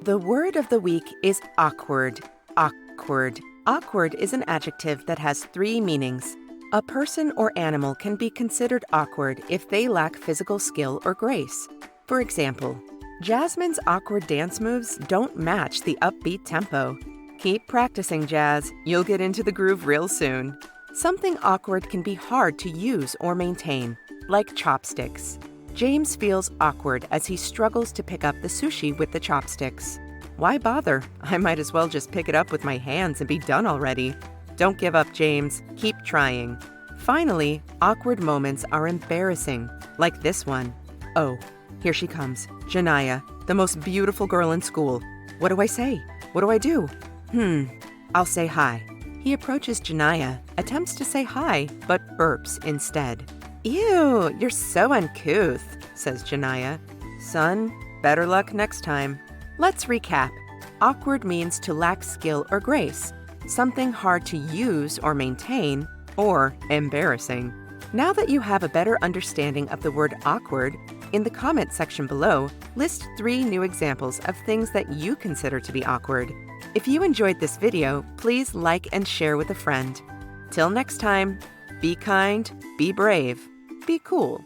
The word of the week is awkward. Awkward. Awkward is an adjective that has three meanings. A person or animal can be considered awkward if they lack physical skill or grace. For example, Jasmine's awkward dance moves don't match the upbeat tempo. Keep practicing, Jazz. You'll get into the groove real soon. Something awkward can be hard to use or maintain, like chopsticks. James feels awkward as he struggles to pick up the sushi with the chopsticks. Why bother? I might as well just pick it up with my hands and be done already. Don't give up, James. Keep trying. Finally, awkward moments are embarrassing, like this one. Oh, here she comes, Janiyah, the most beautiful girl in school. What do I say? What do I do? I'll say hi. He approaches Janiyah, attempts to say hi, but burps instead. Ew, you're so uncouth, says Janiyah. Son, better luck next time. Let's recap. Awkward means to lack skill or grace, something hard to use or maintain, or embarrassing. Now that you have a better understanding of the word awkward, in the comment section below, list 3 new examples of things that you consider to be awkward. If you enjoyed this video, please like and share with a friend. Till next time, be kind, be brave, be cool.